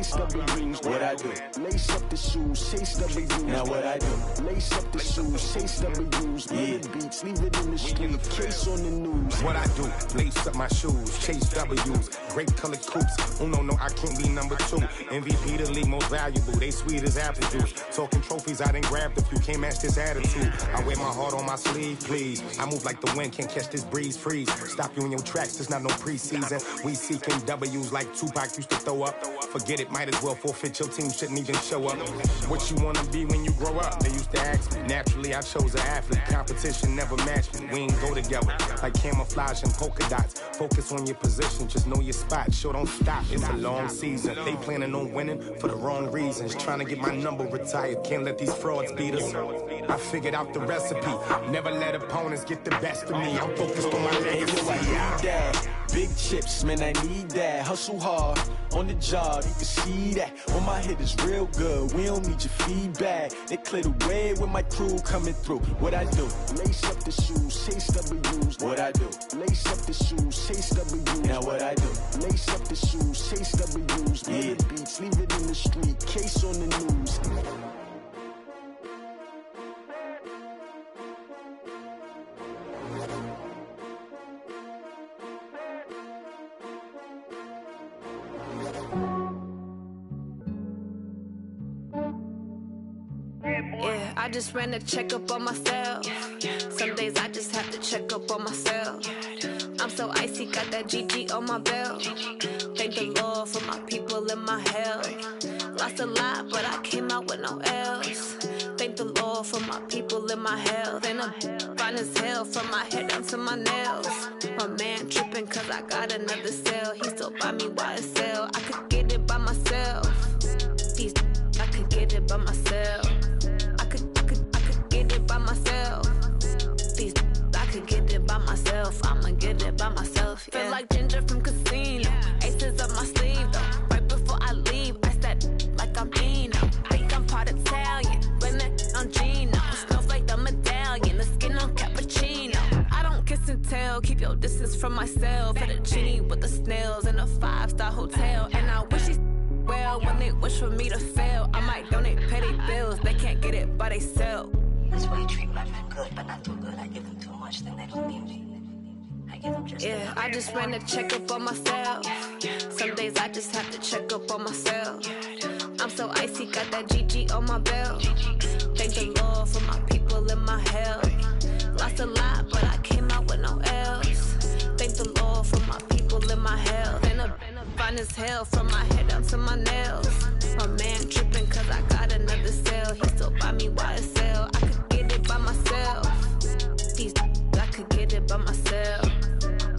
chase W's. What I do? Lace up the shoes, chase W's. Now what I do? Lace up the shoes, chase W's. Yeah. Beats, leave it in the street, case on the news. What I do? Lace up my shoes, chase W's. Great colored coops. Oh no, I can't be number 2. MVP the league most valuable. They sweet as apple juice. Talking trophies, I didn't grab the few. Can't match this attitude. I wear my heart on my sleeve, please. I move like the wind, can't catch this breeze, freeze. Stop you in your tracks, there's not no preseason. We seeking W's like Tupac used to throw up. Forget it, might as well forfeit. Your team shouldn't even show up. What you wanna be when you grow up? They used to ask me. Naturally, I chose an athlete. Competition never matched me. We ain't go together like camouflage and polka dots. Focus on your position, just know your spot. Sure, don't stop. It's a long season. They planning on winning for the wrong reasons. Trying to get my number retired. Can't let these frauds beat us. I figured out the recipe. Never let opponents get the best of me. I'm focused on my legacy. Big chips, man, I need that. Hustle hard on the job, you can see that. On my hit is real good, we don't need your feedback. They clear the way with my crew coming through. What I do? Lace up the shoes, chase W's. What I do? Lace up the shoes, chase W's. Now what I do? Lace up the shoes, chase W's. Yeah. Beats, leave it in the street, case on the news. I just ran a checkup on myself. Some days I just have to check up on myself. I'm so icy, got that GG on my belt. Thank the Lord for my people and my health. Lost a lot, but I came out with no L's. Thank the Lord for my people and my health. And I'm fine as hell from my head down to my nails. My man tripping cause I got another cell. He still buy me YSL. I could get it by myself. I could get it by myself. By myself. I could get it by myself. I'ma get it by myself. Yeah. Feel like Ginger from Casino. Aces up my sleeve though. Right before I leave, I said like I'm Dino. Think I'm part Italian. Blame that on Gino. Snowflake the medallion. The skin on cappuccino. I don't kiss and tell. Keep your distance from myself. At a genie with the snails in a 5-star hotel. And I wish he well when they wish for me to fail. I might donate petty bills. They can't get it by they self. That's why you treat my men good, but not too good. I give them too much, then they don't need me. I give them just enough. I just ran a checkup on myself. Some days I just have to check up on myself. I'm so icy, got that GG on my belt. Thank the Lord for my people and my health. Lost a lot, but I came out with no L's. Thank the Lord for my people and my health. And I'm fine as hell from my head down to my nails. My man tripping cause I got another cell. He still buy me YSL. I could get it by myself. I could get it by myself.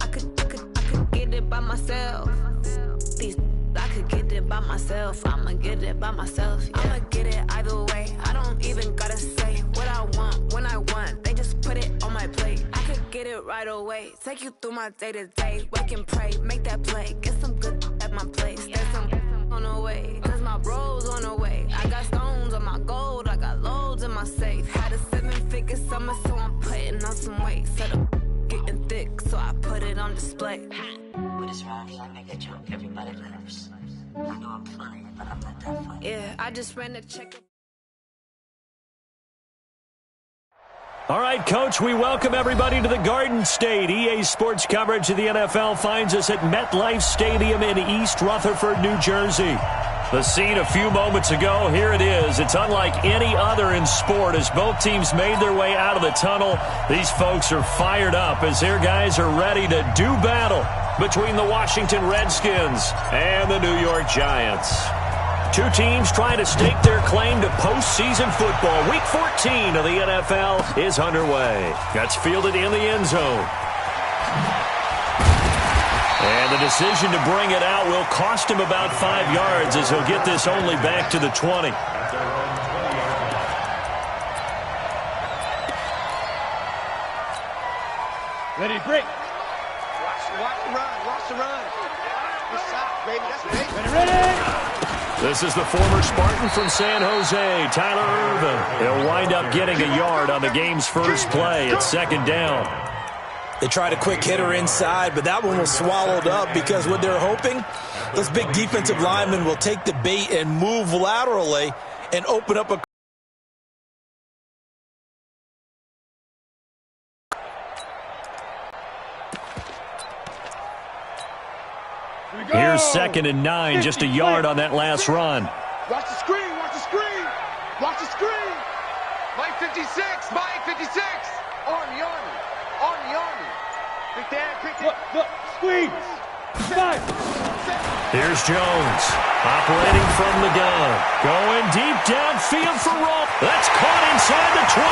I could get it by myself. I could get it by myself. I'ma get it by myself. Yeah. I'ma get it either way. I don't even gotta say what I want when I want. They just put it on my plate. I could get it right away. Take you through my day to day. Wake and pray, make that play. Get some good at my place. There's some on the way, cause my bro's on the way. I got stones on my gold, I got loads in my safe. Had a 7-figure summer, so I'm putting on some weight. Set up getting thick, so I put it on display. With this rhyme, I make a joke, everybody laughs. I know I'm funny, but I'm not that funny. Yeah, I just ran a check. All right, Coach, we welcome everybody to the Garden State. EA Sports coverage of the NFL finds us at MetLife Stadium in East Rutherford, New Jersey. The scene a few moments ago, here it is. It's unlike any other in sport as both teams made their way out of the tunnel. These folks are fired up as their guys are ready to do battle between the Washington Redskins and the New York Giants. Two teams trying to stake their claim to postseason football. Week 14 of the NFL is underway. That's fielded in the end zone. And the decision to bring it out will cost him about 5 yards as he'll get this only back to the 20. Ready to break. Watch the run. Watch the run. Good shot, baby. That's big. Ready. This is the former Spartan from San Jose, Tyler Ervin. He'll wind up getting a yard on the game's first play at second down. They tried a quick hitter inside, but that one was swallowed up because what they're hoping those big defensive linemen will take the bait and move laterally and open up a... Here's 2nd and 9, just a yard on that last run. Watch the screen, watch the screen. Watch the screen. Mike 56, Mike 56. Army. Quick there. Look, squeeze. 5. Here's Jones, operating from the gun. Going deep downfield for Roll. That's caught inside the 20.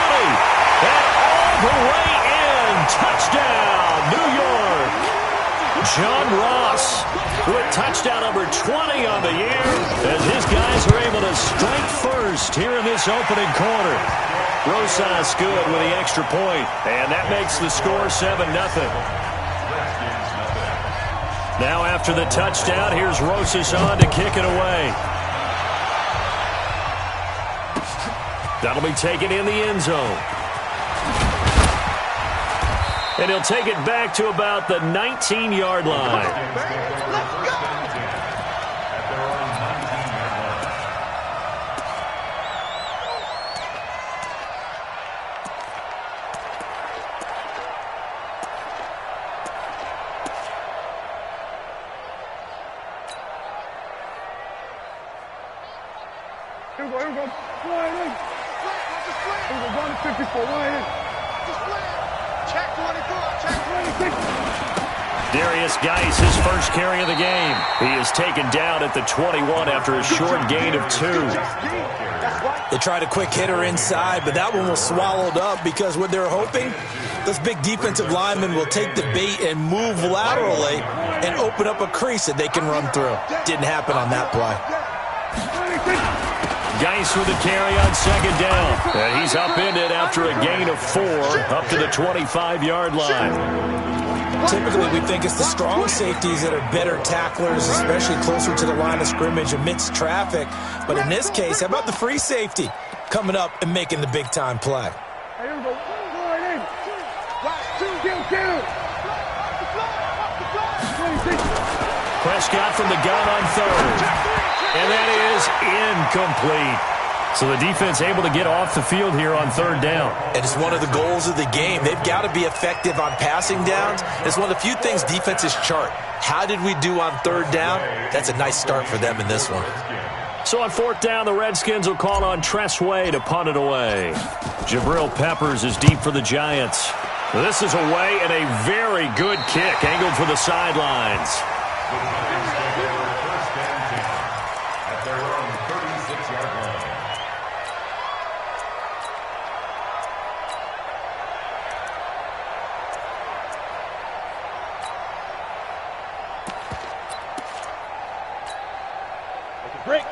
And all the way in. Touchdown, New York. John Ross with touchdown number 20 on the year as his guys are able to strike first here in this opening quarter. Rosas good with the extra point, and that makes the score 7-0. Now after the touchdown, here's Rosas on to kick it away. That'll be taken in the end zone. And he'll take it back to about the 19-yard line. Here we go. Wide in. Here we go, 154, wide in. Check 24, check 26. Darius Geis, his first carry of the game. He is taken down at the 21 after a short gain of 2. They tried a quick hitter inside, but that one was swallowed up because what they're hoping, those big defensive linemen will take the bait and move laterally and open up a crease that they can run through. Didn't happen on that play. Geis with a carry on 2nd down. And he's upended after a gain of 4 up to the 25-yard line. Typically, we think it's the strong safeties that are better tacklers, especially closer to the line of scrimmage amidst traffic. But in this case, how about the free safety coming up and making the big-time play? Here we go. Wide in. Kill. Prescott from the gun on 3rd. And that is incomplete. So the defense able to get off the field here on 3rd down. And it's one of the goals of the game. They've got to be effective on passing downs. It's one of the few things defenses chart. How did we do on 3rd down? That's a nice start for them in this one. So on 4th down, the Redskins will call on Tressway to punt it away. Jabril Peppers is deep for the Giants. This is away and a very good kick angled for the sidelines.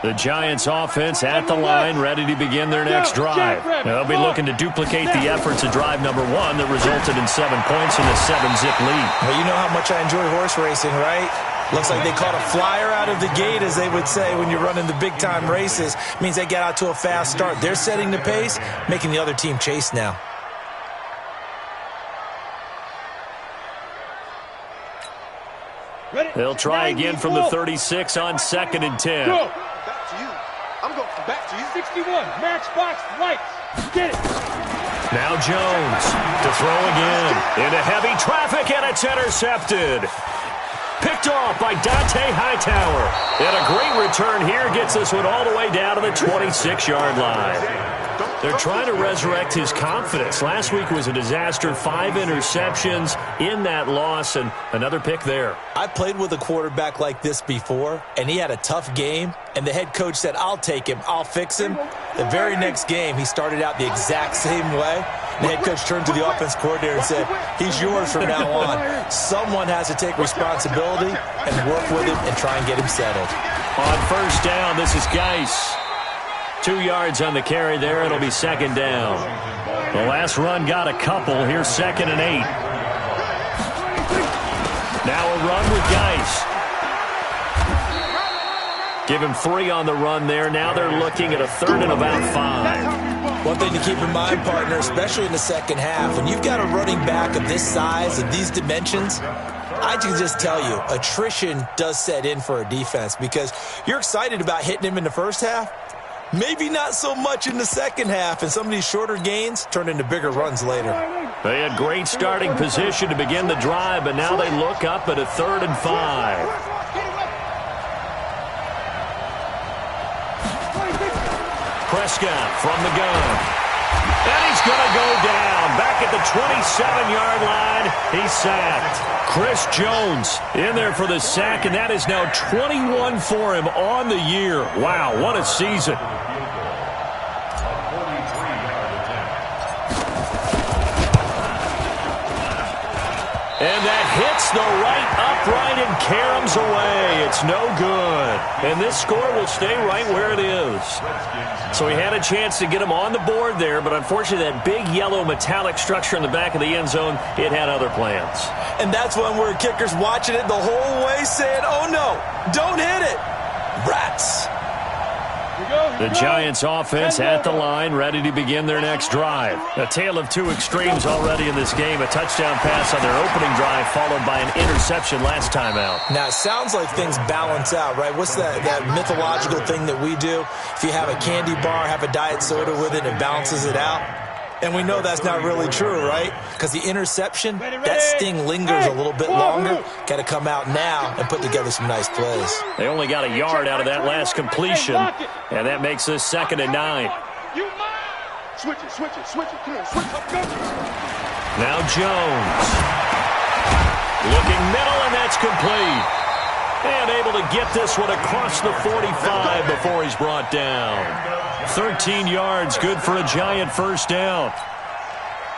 The Giants offense at the line, ready to begin their next drive. They'll be looking to duplicate the efforts of drive number 1 that resulted in 7 points and a 7-zip lead. Well, you know how much I enjoy horse racing, right? Looks like they caught a flyer out of the gate, as they would say when you're running the big-time races. Means they get out to a fast start. They're setting the pace, making the other team chase now. They'll try again from the 36 on 2nd and 10. Back to you. I'm going back to you. 61, matchbox lights. Get it. Now Jones to throw again. Into heavy traffic, and it's intercepted. Picked off by Dante Hightower. And a great return here gets this one all the way down to the 26-yard line. They're trying to resurrect his confidence. Last week was a disaster. 5 interceptions in that loss, and another pick there. I played with a quarterback like this before, and he had a tough game, and the head coach said, I'll take him, I'll fix him. The very next game, he started out the exact same way. The head coach turned to the offense coordinator and said, he's yours from now on. Someone has to take responsibility and work with him and try and get him settled. On 1st down, this is Geis. 2 yards on the carry there. It'll be 2nd down. The last run got a couple. Here's 2nd and 8. Now a run with Geis. Give him 3 on the run there. Now they're looking at a 3rd and about 5. One thing to keep in mind, partner, especially in the second half, when you've got a running back of this size and these dimensions, I I can just tell you, attrition does set in for a defense because you're excited about hitting him in the first half. Maybe not so much in the second half, and some of these shorter gains turn into bigger runs later. They had great starting position to begin the drive, but now they look up at a 3rd and 5. Prescott from the gun. And he's going to go down. Back at the 27-yard line, he's sacked. Chris Jones in there for the sack, and that is now 21 for him on the year. Wow, what a season. And that hits the right upright and caroms away. It's no good. And this score will stay right where it is. So he had a chance to get him on the board there, but unfortunately that big yellow metallic structure in the back of the end zone, it had other plans. And that's when we're kickers watching it the whole way saying, oh no, don't hit it. Rats. The Giants offense at the line, ready to begin their next drive. A tale of two extremes already in this game. A touchdown pass on their opening drive, followed by an interception last time out. Now, it sounds like things balance out, right? What's that mythological thing that we do? If you have a candy bar, have a diet soda with it, it balances it out. And we know that's not really true, right? Because the interception, that sting lingers a little bit longer. Got to come out now and put together some nice plays. They only got a yard out of that last completion, and that makes this 2nd and 9. Switch it. Come on, switch it. Now Jones. Looking middle, and that's complete. And able to get this one across the 45 before he's brought down. 13 yards, good for a Giant first down.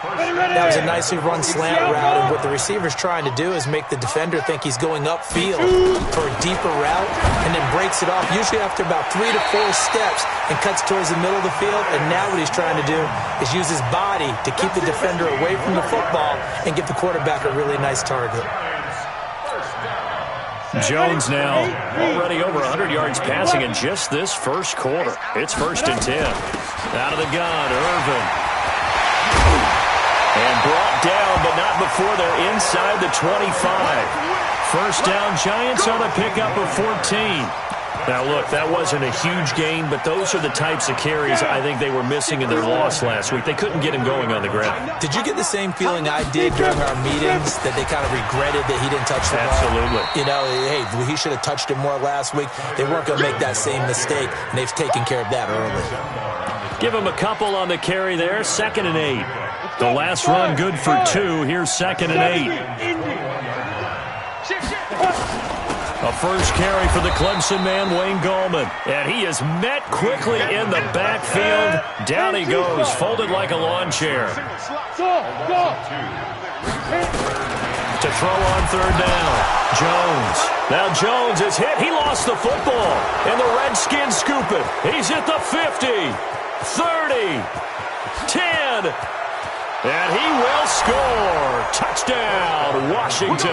That was a nicely run slant route, and what the receiver's trying to do is make the defender think he's going upfield for a deeper route, and then breaks it off, usually after about 3 to 4 steps, and cuts towards the middle of the field. And now what he's trying to do is use his body to keep the defender away from the football and give the quarterback a really nice target. Jones now already over 100 yards passing in just this first quarter. It's 1st and 10. Out of the gun, Irvin. And brought down, but not before they're inside the 25. First down, Giants on a pickup of 14. Now, look, that wasn't a huge gain, but those are the types of carries I think they were missing in their loss last week. They couldn't get him going on the ground. Did you get the same feeling I did during our meetings, that they kind of regretted that he didn't touch the ball? Absolutely. You know, hey, he should have touched it more last week. They weren't going to make that same mistake, and they've taken care of that early. Give him a couple on the carry there. 2nd and 8. The last run good for 2. Here's 2nd and 8. A first carry for the Clemson man, Wayne Gallman. And he is met quickly in the backfield. Down he goes, folded like a lawn chair. To throw on 3rd down. Jones. Now Jones is hit. He lost the football. And the Redskins scoop it. He's at the 50, 30, 10. And he will score. Touchdown, Washington.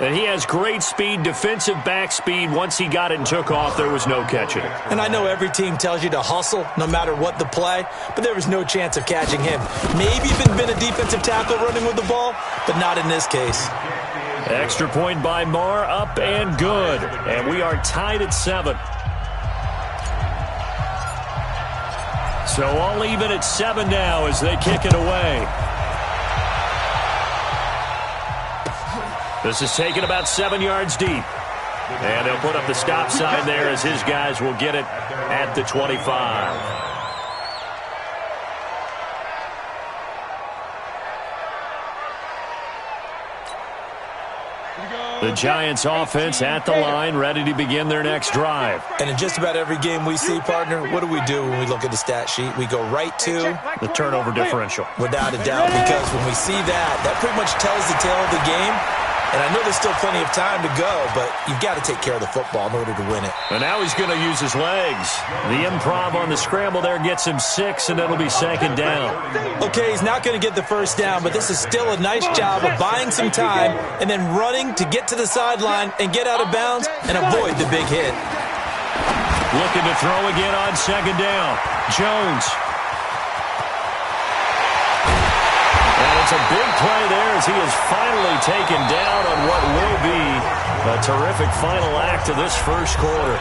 And he has great speed, defensive back speed. Once he got it and took off, there was no catching it. And I know every team tells you to hustle no matter what the play, but there was no chance of catching him. Maybe even been a defensive tackle running with the ball, but not in this case. Extra point by Marr, up and good. And we are tied at 7. So all even at 7 now as they kick it away. This is taken about 7 yards deep. And they'll put up the stop sign there as his guys will get it at the 25. The Giants offense at the line, ready to begin their next drive. And in just about every game we see, partner, what do we do when we look at the stat sheet? We go right to the turnover differential. Without a doubt, because when we see that, that pretty much tells the tale of the game. And I know there's still plenty of time to go, but you've got to take care of the football in order to win it. And now he's going to use his legs. The improv on the scramble there gets him 6, and it'll be 2nd down. Okay, he's not going to get the first down, but this is still a nice job of buying some time and then running to get to the sideline and get out of bounds and avoid the big hit. Looking to throw again on 2nd down. Jones. And It's a big play there as he is finally taken down on what will be a terrific final act of this first quarter.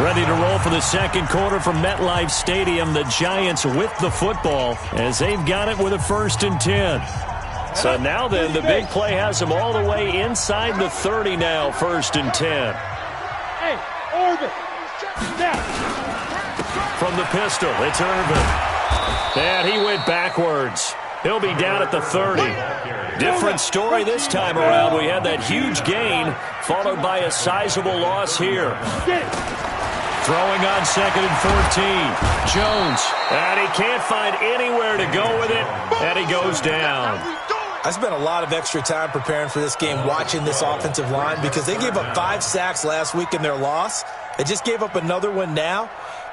Ready to roll for the second quarter from MetLife Stadium. The Giants with the football as they've got it with a 1st and 10. So now then, the big play has them all the way inside the 30 now, 1st and 10. Hey, Irvin. From the pistol, it's Irvin. And he went backwards. He'll be down at the 30. Different story this time around. We had that huge gain, followed by a sizable loss here. Throwing on 2nd and 14. Jones. And he can't find anywhere to go with it. And he goes down. I spent a lot of extra time preparing for this game, watching this offensive line, because they gave up 5 sacks last week in their loss. They just gave up another one now.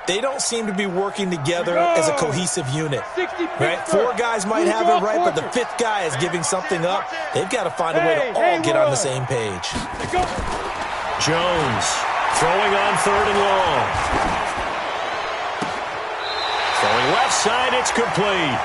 They don't seem to be working together as a cohesive unit. Right? 4 guys might have it right, but the 5th guy is giving something up. They've got to find a way to all get on the same page. Jones throwing on 3rd and long. Throwing left side, it's complete.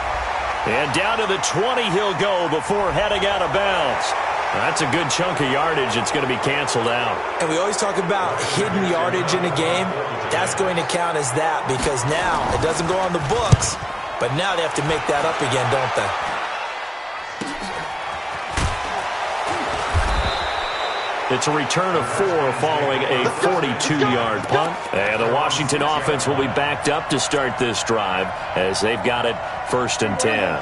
And down to the 20 he'll go before heading out of bounds. That's a good chunk of yardage. It's going to be canceled out. And we always talk about hidden yardage in a game. That's going to count as that, because now it doesn't go on the books, but now they have to make that up again, don't they? It's a return of 4 following a 42-yard punt. And the Washington offense will be backed up to start this drive as they've got it 1st and 10.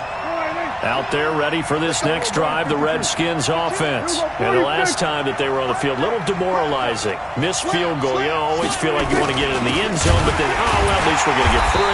Out there ready for this next drive, the Redskins offense. And the last time that they were on the field, a little demoralizing. Missed field goal. You always feel like you want to get it in the end zone, but then, well, at least we're going to get 3.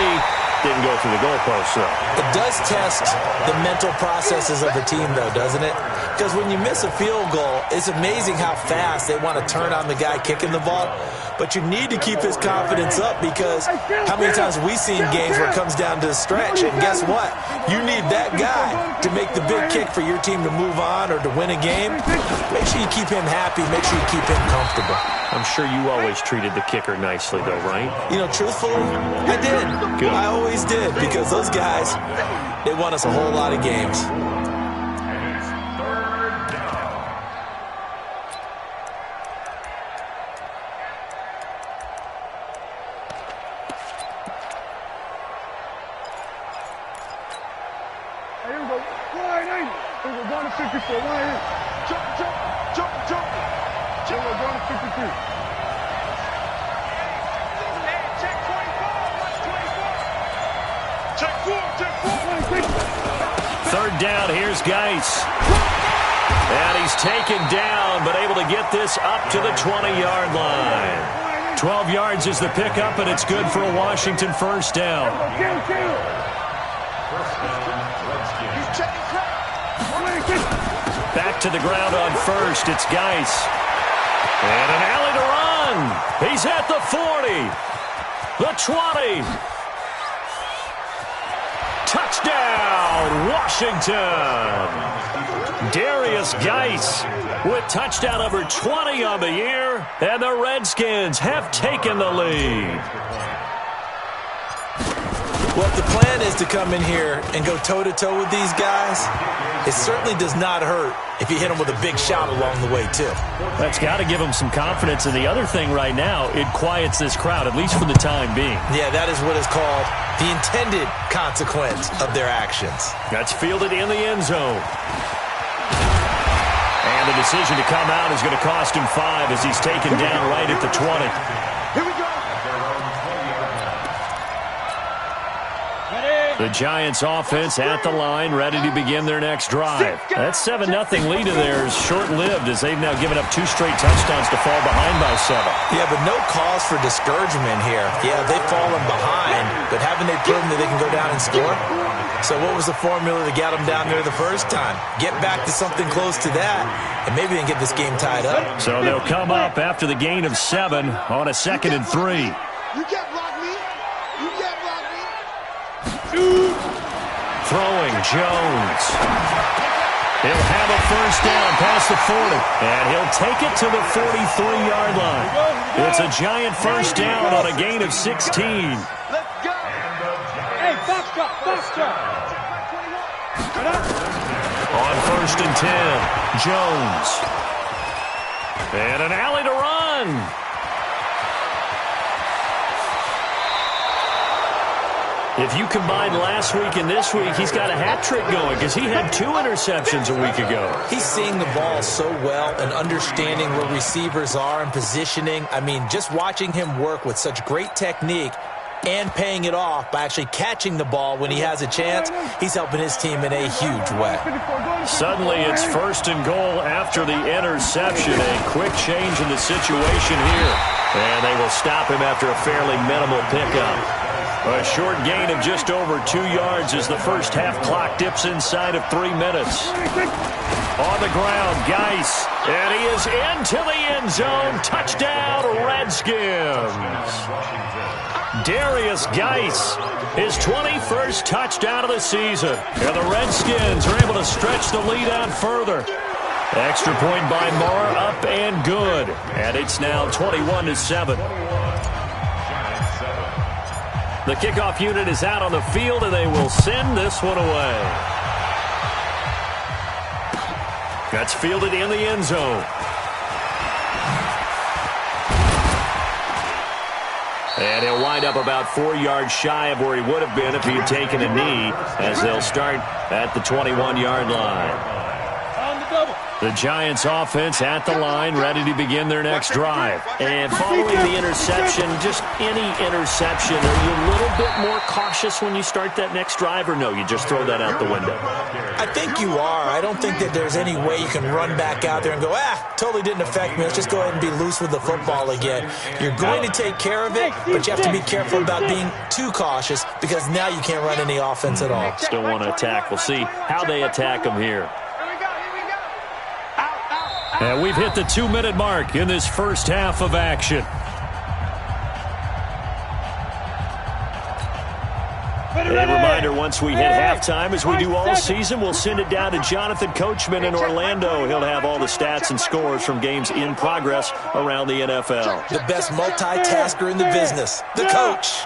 Didn't go through the goalpost, though. It does test the mental processes of a team, though, doesn't it? Because when you miss a field goal, it's amazing how fast they want to turn on the guy kicking the ball. But you need to keep his confidence up, because how many times have we seen games where it comes down to the stretch? And guess what? You need that guy to make the big kick for your team to move on or to win a game. Make sure you keep him happy. Make sure you keep him comfortable. I'm sure you always treated the kicker nicely, though, right? You know, truthfully, I did. Good. I always did, because those guys, they won us a whole lot of games. Hey, here we go. Wide in. Here we go. Down to 54. Wide in. Jump, jump, jump, jump. Here we go. Down to 53. Third down, here's Geis. And he's taken down, but able to get this up to the 20-yard line. 12 yards is the pickup, and it's good for a Washington 1st down. Back to the ground on 1st, it's Geis. And an alley to run. He's at the 40, the 20. Touchdown, Washington! Darius Geis with touchdown number 20 on the year, and the Redskins have taken the lead. Well, if the plan is to come in here and go toe-to-toe with these guys, it certainly does not hurt if you hit them with a big shout along the way, too. That's got to give them some confidence. And the other thing right now, it quiets this crowd, at least for the time being. Yeah, that is what is called the intended consequence of their actions. That's fielded in the end zone. And the decision to come out is going to cost him 5 as he's taken down right at the 20. Here we go. The Giants offense at the line, ready to begin their next drive. That 7-0 lead of theirs short-lived as they've now given up 2 straight touchdowns to fall behind by 7. Yeah, but no cause for discouragement here. Yeah, they've fallen behind, but haven't they proven that they can go down and score? So what was the formula to get them down there the first time? Get back to something close to that, and maybe they can get this game tied up. So they'll come up after the gain of 7 on a 2nd and 3. You can't block me. You can't block me. Throwing Jones. He'll have a 1st down past the 40, and he'll take it to the 43-yard line. It's a Giant 1st down on a gain of 16. Let's go. Hey, box drop, box drop. On 1st and 10, Jones. And an alley to run. If you combine last week and this week, he's got a hat trick going because he had 2 interceptions a week ago. He's seeing the ball so well and understanding where receivers are and positioning. I mean, just watching him work with such great technique and paying it off by actually catching the ball when he has a chance, he's helping his team in a huge way. Suddenly it's 1st and goal after the interception. A quick change in the situation here. And they will stop him after a fairly minimal pickup. A short gain of just over 2 yards as the first half clock dips inside of 3 minutes. On the ground, Geis. And he is into the end zone. Touchdown, Redskins. Darius Geis, his 21st touchdown of the season. And the Redskins are able to stretch the lead out further. Extra point by Marr, up and good. And it's now 21-7. The kickoff unit is out on the field, and they will send this one away. That's fielded in the end zone. And he'll wind up about 4 yards shy of where he would have been if he had taken a knee, as they'll start at the 21-yard line. The Giants offense at the line, ready to begin their next drive. And following the interception, just any interception, are you a little bit more cautious when you start that next drive, or no, you just throw that out the window? I think you are. I don't think that there's any way you can run back out there and go, totally didn't affect me. Let's just go ahead and be loose with the football again. You're going to take care of it, but you have to be careful about being too cautious because now you can't run any offense at all. Still want to attack. We'll see how they attack them here. And we've hit the 2-minute mark in this first half of action. A reminder, once we hit halftime, as we do all season, we'll send it down to Jonathan Coachman in Orlando. He'll have all the stats and scores from games in progress around the NFL. The best multitasker in the business, the coach.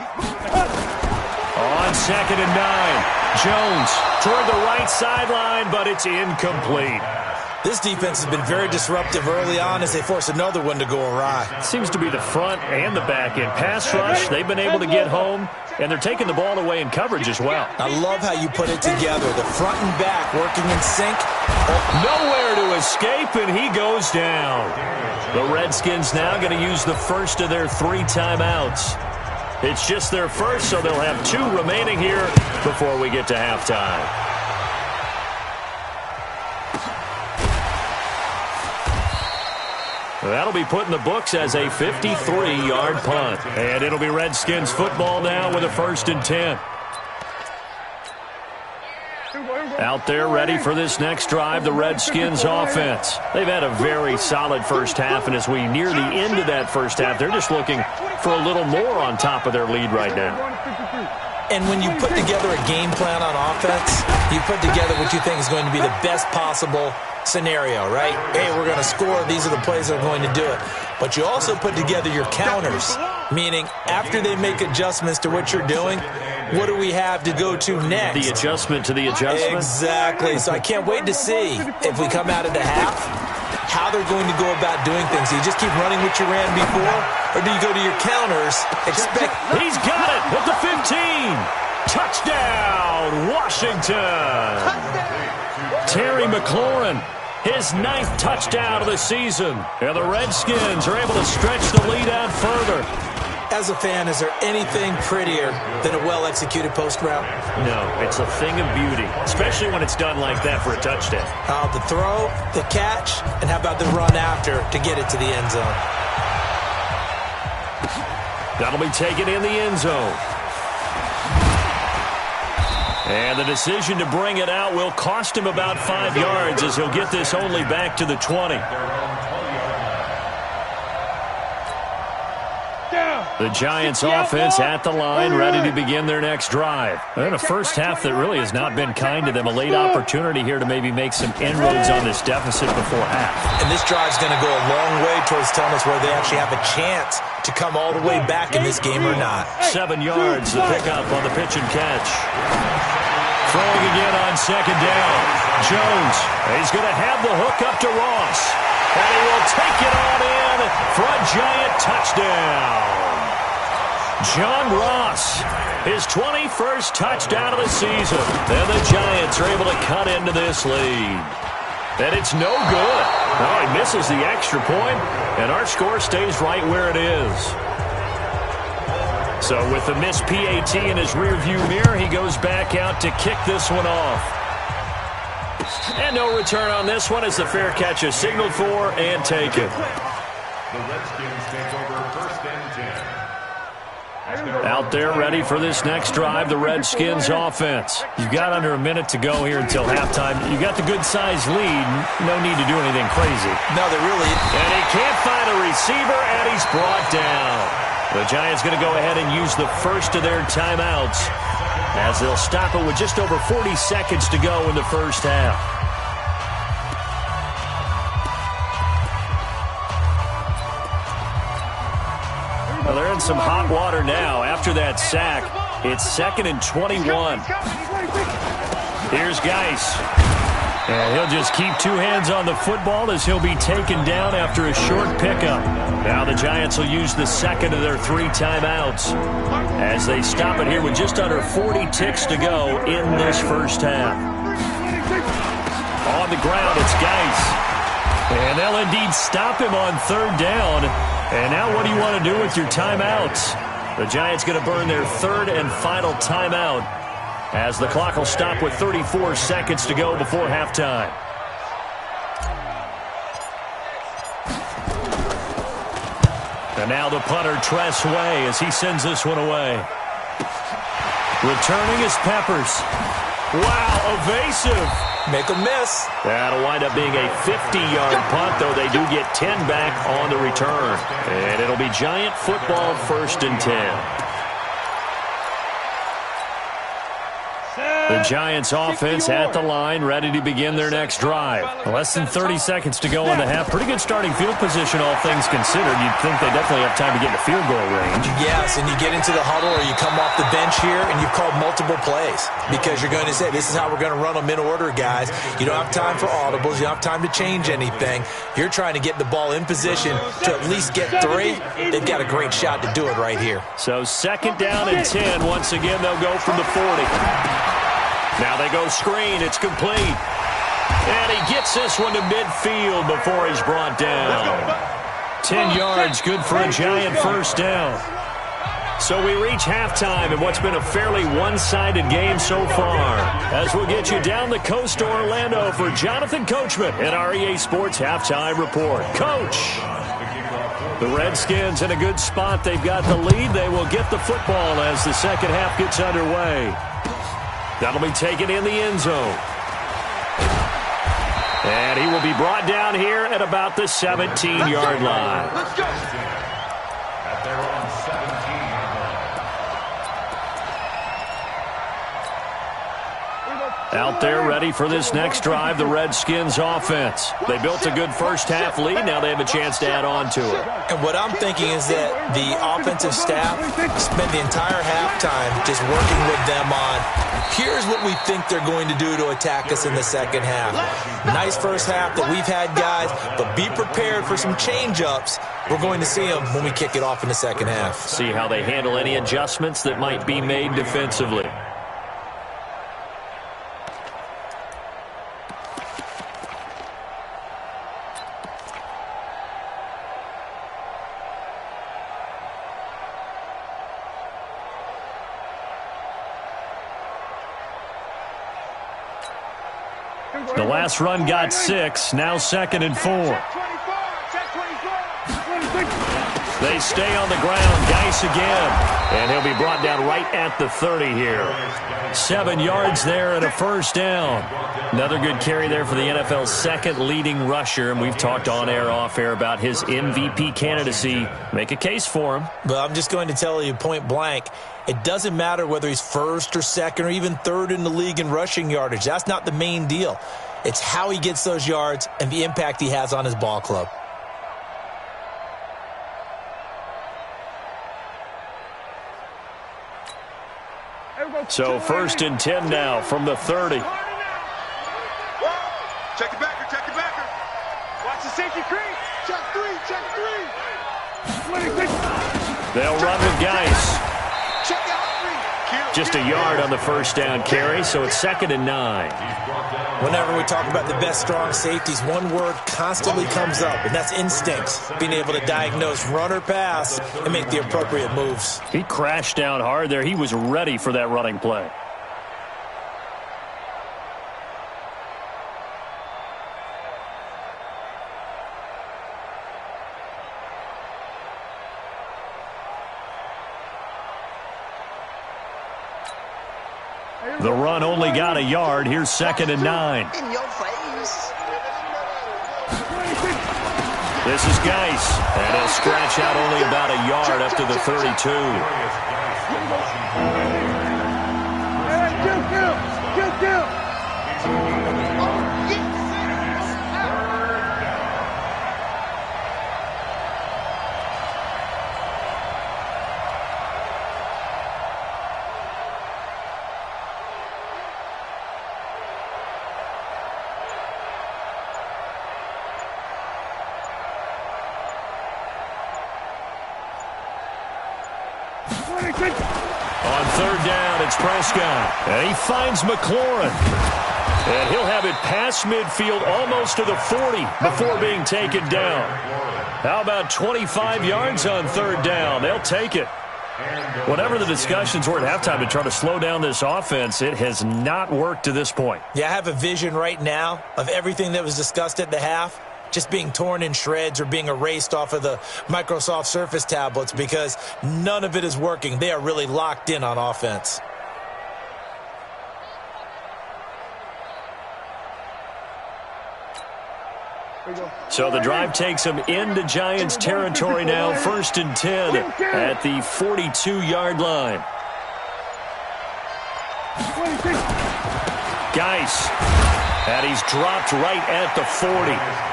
On 2nd and 9, Jones toward the right sideline, but it's incomplete. This defense has been very disruptive early on as they force another one to go awry. Seems to be the front and the back end. Pass rush, they've been able to get home, and they're taking the ball away in coverage as well. I love how you put it together. The front and back working in sync. Nowhere to escape, and he goes down. The Redskins now going to use the first of their 3 timeouts. It's just their first, so they'll have 2 remaining here before we get to halftime. That'll be put in the books as a 53-yard punt. And it'll be Redskins football now with a 1st and 10. Out there ready for this next drive, the Redskins offense. They've had a very solid first half, and as we near the end of that first half, they're just looking for a little more on top of their lead right now. And when you put together a game plan on offense, you put together what you think is going to be the best possible scenario, right? Hey, we're going to score. These are the plays that are going to do it. But you also put together your counters, meaning after they make adjustments to what you're doing, what do we have to go to next? The adjustment to the adjustment? Exactly. So I can't wait to see if we come out of the half, how they're going to go about doing things. Do you just keep running what you ran before, or do you go to your counters? He's got it at the 15. Touchdown, Washington. Terry McLaurin, his 9th touchdown of the season. And the Redskins are able to stretch the lead out further. As a fan, is there anything prettier than a well-executed post route? No, it's a thing of beauty, especially when it's done like that for a touchdown. The throw, the catch, and how about the run after to get it to the end zone? That'll be taken in the end zone. And the decision to bring it out will cost him about 5 yards as he'll get this only back to the 20. The Giants offense at the line, ready to begin their next drive. And a first half that really has not been kind to them. A late opportunity here to maybe make some inroads on this deficit before half. And this drive's going to go a long way towards telling us whether they actually have a chance to come all the way back in this game or not. 7 yards, the pickup on the pitch and catch. throwing again on second down. Jones, he's going to have the hook up to Ross. And he will take it on in for a Giant touchdown. John Ross, his 21st touchdown of the season. And the Giants are able to cut into this lead. And it's no good. Oh, he misses the extra point, and our score stays right where it is. So with the missed PAT in his rearview mirror, he goes back out to kick this one off. And no return on this one as the fair catch is signaled for and taken. The Redskins take over first and 10. Out there ready for this next drive, the Redskins offense. You've got under a minute to go here until halftime. You got the good-sized lead. No need to do anything crazy. No, there really isn't. And he can't find a receiver, and he's brought down. The Giants going to go ahead and use the first of their timeouts as they'll stop it with just over 40 seconds to go in the first half. Well, they're in some hot water now. After that sack, it's 2nd and 21. Here's Geis. And he'll just keep two hands on the football as he'll be taken down after a short pickup. Now the Giants will use the second of their 3 timeouts as they stop it here with just under 40 ticks to go in this first half. On the ground, it's Geis. And they'll indeed stop him on 3rd down. And now what do you want to do with your timeouts? The Giants going to burn their 3rd and final timeout as the clock will stop with 34 seconds to go before halftime. And now the punter, Tress Way, as he sends this one away. Returning is Peppers. Wow, evasive. Make a miss. That'll wind up being a 50-yard punt, though they do get 10 back on the return. And it'll be Giant football 1st and 10. The Giants offense at the line, ready to begin their next drive. Less than 30 seconds to go in the half. Pretty good starting field position, all things considered. You'd think they definitely have time to get into field goal range. Yes, and you get into the huddle or you come off the bench here and you've called multiple plays because you're going to say, this is how we're going to run them in order, guys. You don't have time for audibles. You don't have time to change anything. You're trying to get the ball in position to at least get 3. They've got a great shot to do it right here. So 2nd down and 10. Once again, they'll go from the 40. Now they go screen. It's complete. And he gets this one to midfield before he's brought down. 10 yards, good for a Giant first down. So we reach halftime in what's been a fairly one-sided game so far. As we'll get you down the coast to Orlando for Jonathan Coachman in our EA Sports Halftime Report. Coach! The Redskins in a good spot. They've got the lead. They will get the football as the second half gets underway. That'll be taken in the end zone. And he will be brought down here at about the 17-yard line. Let's go. At their own 17-yard line. Out there ready for this next drive, the Redskins offense. They built a good first half lead. Now they have a chance to add on to it. And what I'm thinking is that the offensive staff spent the entire halftime just working with them on, here's what we think they're going to do to attack us in the second half. Nice first half that we've had, guys, but be prepared for some change-ups. We're going to see them when we kick it off in the second half. See how they handle any adjustments that might be made defensively. The last run got 6, now 2nd and 4. They stay on the ground, Geis again, and he'll be brought down right at the 30 here. 7 yards there and a first down. Another good carry there for the NFL's 2nd leading rusher, and we've talked on air, off air about his MVP candidacy. Make a case for him. But I'm just going to tell you point blank, it doesn't matter whether he's 1st or 2nd or even 3rd in the league in rushing yardage. That's not the main deal. It's how he gets those yards and the impact he has on his ball club. So 1st and 10 now from the 30. Check the backer, check the backer. Watch the safety creep. Check three, check three. They'll run with Geis. Just a yard on the first down carry, so it's 2nd and 9. Whenever we talk about the best strong safeties, one word constantly comes up, and that's instinct. Being able to diagnose run or pass and make the appropriate moves. He crashed down hard there. He was ready for that running play. The run only got a yard. Here's 2nd and 9. In your face. This is Geis, and he'll scratch out only about a yard up to the 32. Kill. On 3rd down, it's Prescott. And he finds McLaurin. And he'll have it past midfield almost to the 40 before being taken down. How about 25 yards on 3rd down? They'll take it. Whatever the discussions were at halftime to try to slow down this offense, it has not worked to this point. Yeah, I have a vision right now of everything that was discussed at the half just being torn in shreds or being erased off of the Microsoft Surface tablets because none of it is working. They are really locked in on offense. So the drive takes them into Giants territory now. 1st and 10 at the 42-yard line. Geis. And he's dropped right at the 40.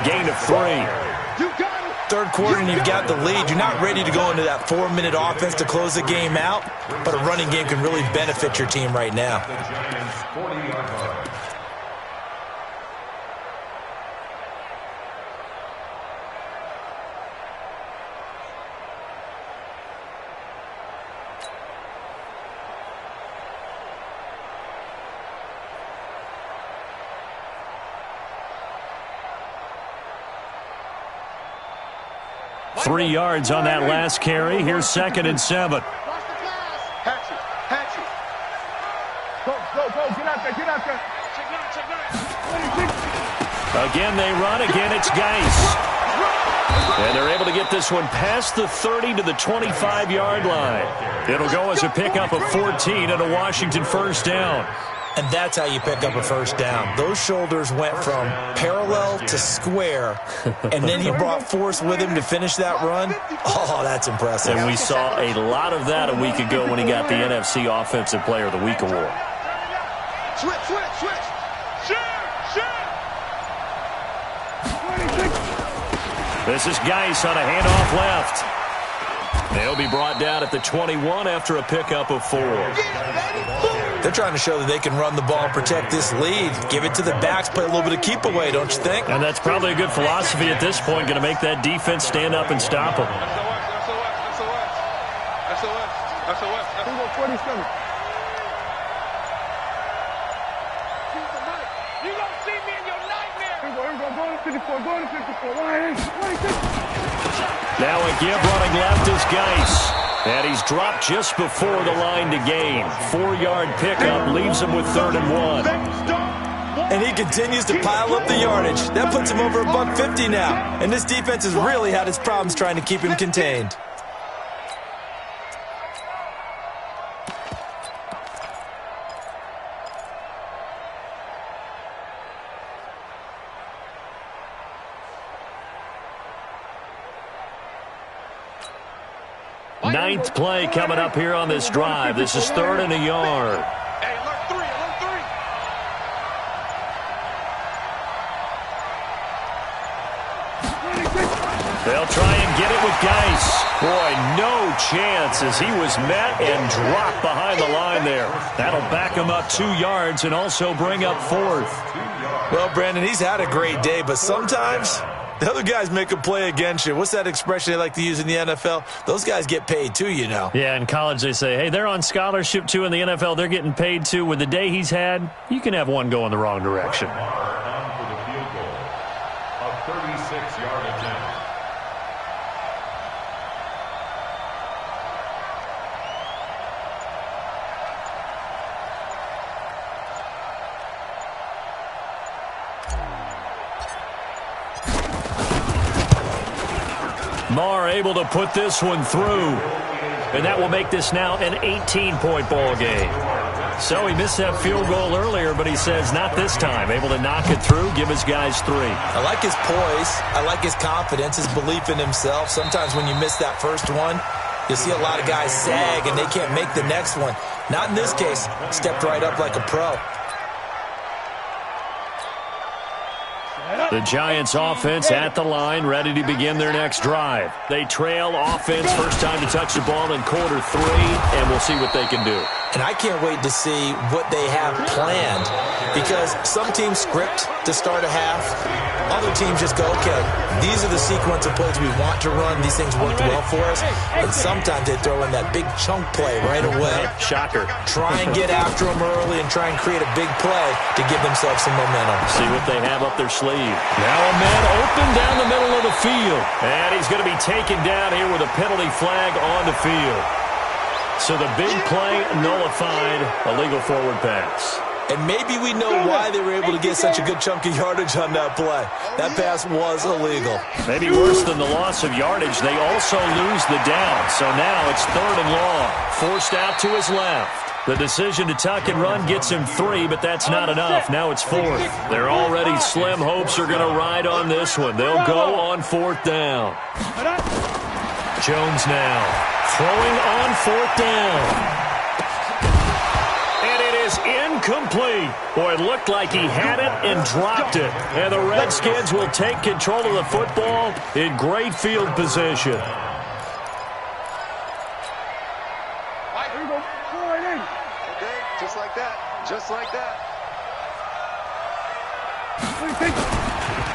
Gain of 3. 3rd quarter and you've got the lead. You're not ready to go into that 4-minute offense to close the game out, but a running game can really benefit your team right now. 3 yards on that last carry. Here's 2nd and 7. Hatchet. Go. Get out there. Again, they run. Again, it's Geis. And they're able to get this one past the 30 to the 25-yard line. It'll go as a pickup of 14 and a Washington 1st down. And that's how you pick up a 1st down. Those shoulders went from parallel to square, and then he brought force with him to finish that run. Oh, that's impressive. And we saw a lot of that a week ago when he got the NFC Offensive Player of the Week award. Switch. This is Geis on a handoff left. They'll be brought down at the 21 after a pickup of 4. They're trying to show that they can run the ball and protect this lead. Give it to the backs, play a little bit of keep away, don't you think? And that's probably a good philosophy at this point, going to make that defense stand up and stop them. SOS. 47. You gonna see me in your nightmare. Here we go. Go to 54. Go to 54. 186. Now a give running left is Geis. And he's dropped just before the line to gain. 4-yard pickup leaves him with 3rd and 1. And he continues to pile up the yardage. That puts him over $150 now. And this defense has really had its problems trying to keep him contained. Ninth play coming up here on this drive. This is 3rd and a yard. Hey, alert 3. They'll try and get it with Geis. Boy, no chance as he was met and dropped behind the line there. That'll back him up 2 yards and also bring up 4th. Well, Brandon, he's had a great day, but sometimes the other guys make a play against you. What's that expression they like to use in the NFL? Those guys get paid too, you know. Yeah, in college they say, hey, they're on scholarship too. In the NFL, they're getting paid too. With the day he's had, you can have one go in the wrong direction. On for the field goal. A 36-yard attempt. Marr able to put this one through. And that will make this now an 18-point ball game. So he missed that field goal earlier, but he says not this time. Able to knock it through, give his guys 3. I like his poise. I like his confidence, his belief in himself. Sometimes when you miss that first one, you see a lot of guys sag and they can't make the next one. Not in this case. Stepped right up like a pro. The Giants offense at the line, ready to begin their next drive. They trail offense, first time to touch the ball in quarter 3, and we'll see what they can do. And I can't wait to see what they have planned, because some teams script to start a half. Other teams just go, okay, these are the sequence of plays we want to run. These things worked well for us. And sometimes they throw in that big chunk play right away. Shocker. Try and get after them early and try and create a big play to give themselves some momentum. See what they have up their sleeve. Now a man open down the middle of the field. And he's going to be taken down here with a penalty flag on the field. So the big play nullified, a legal forward pass. And maybe we know why they were able to get such a good chunk of yardage on that play. That pass was illegal. Maybe worse than the loss of yardage, they also lose the down. So now it's 3rd and long. Forced out to his left. The decision to tuck and run gets him 3, but that's not enough. Now it's 4th. Their already slim hopes are going to ride on this one. They'll go on 4th down. Jones now throwing on 4th down. And it is incomplete. Boy, it looked like he had it and dropped it. And the Redskins will take control of the football in great field position. Just like that. Just like that.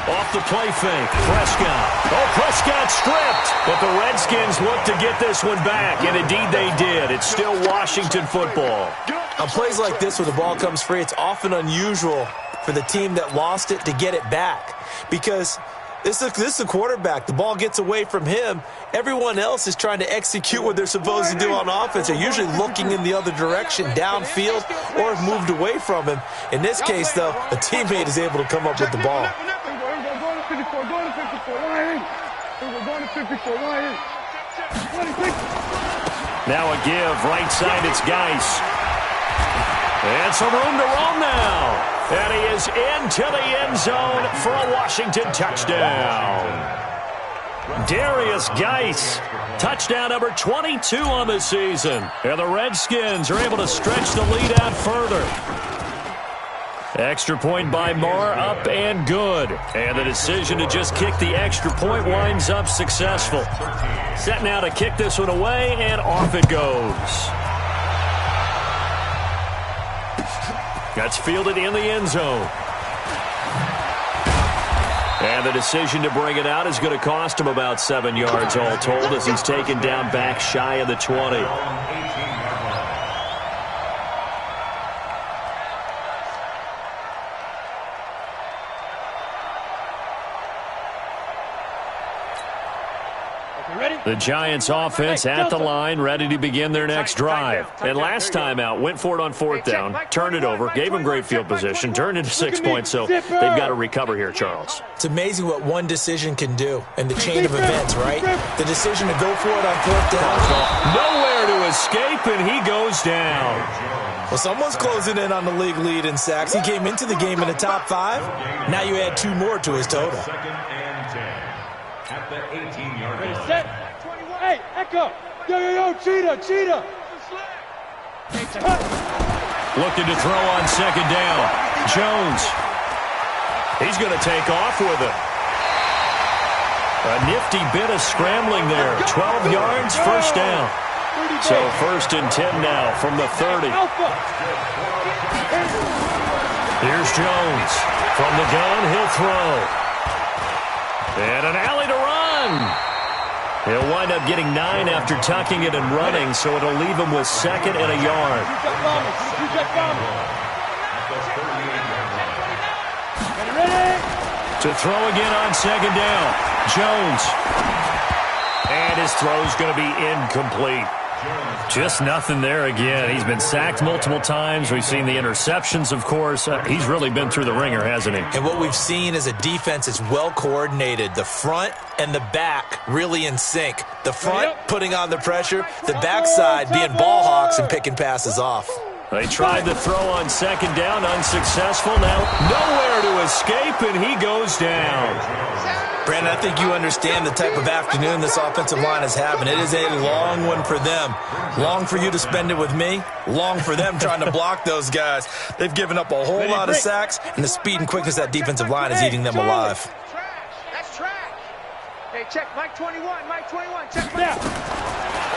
Off the play fake. Prescott. Oh, Prescott stripped. But the Redskins look to get this one back. And indeed they did. It's still Washington football. On plays like this where the ball comes free, it's often unusual for the team that lost it to get it back. Because this is the quarterback. The ball gets away from him. Everyone else is trying to execute what they're supposed to do on offense. They're usually looking in the other direction, downfield, or have moved away from him. In this case, though, a teammate is able to come up with the ball. Now a give. Right side, it's Geis. And some room to roam now. And he is into the end zone for a Washington touchdown. Darius Geis, touchdown number 22 on the season. And the Redskins are able to stretch the lead out further. Extra point by Marr, up and good. And the decision to just kick the extra point winds up successful. Set now to kick this one away, and off it goes. That's fielded in the end zone. And the decision to bring it out is going to cost him about 7 yards all told as he's taken down back shy of the 20. The Giants offense at the line, ready to begin their next drive. And last time out, went for it on 4th down, turned it over, gave them great field position, turned into 6 points, so they've got to recover here, Charles. It's amazing what one decision can do in the chain of events, right? The decision to go for it on 4th down. Nowhere to escape, and he goes down. Well, someone's closing in on the league lead in sacks. He came into the game in the top 5. Now you add 2 more to his total. 2nd and 10 at the 18-yard line. Set. Hey, Echo. Yo, Cheetah. Looking to throw on 2nd down. Jones. He's going to take off with it. A nifty bit of scrambling there. 12 yards, first down. So 1st and 10 now from the 30. Here's Jones. From the gun, he'll throw. And an alley to run. He'll wind up getting 9 after tucking it and running, so it'll leave him with 2nd and a yard. To throw again on 2nd down. Jones. And his throw's going to be incomplete. Just nothing there again. He's been sacked multiple times. We've seen the interceptions, of course. He's really been through the ringer, hasn't he? And what we've seen is a defense that's well coordinated. The front and the back really in sync. The front putting on the pressure. The backside being ball hawks and picking passes off. They tried to throw on 2nd down, unsuccessful. Now nowhere to escape, and he goes down. Brandon, I think you understand the type of afternoon this offensive line is having. It is a long one for them. Long for you to spend it with me. Long for them trying to block those guys. They've given up a whole lot of sacks, and the speed and quickness of that defensive line is eating them alive. That's trash. Hey, check Mike 21. Mike 21. Check Mike.